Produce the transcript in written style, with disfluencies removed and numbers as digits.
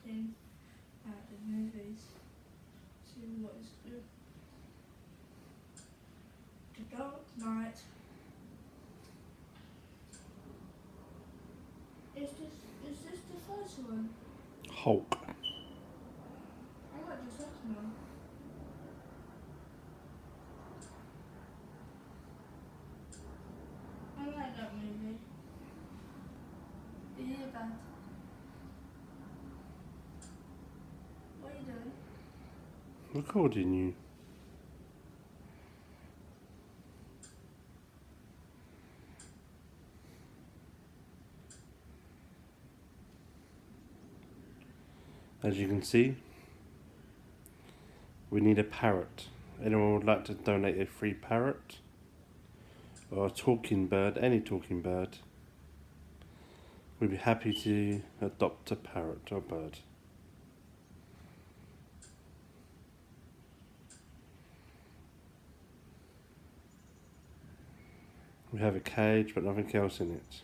looking at the movies, see what is good. The Dark Knight. Is this the first one? Hulk. I like the second one. I like that movie. Is it bad? What are you doing? Recording you. As you can see, we need a parrot. Anyone would like to donate a free parrot? Or a talking bird, any talking bird? We'd be happy to adopt a parrot or bird. We have a cage but nothing else in it.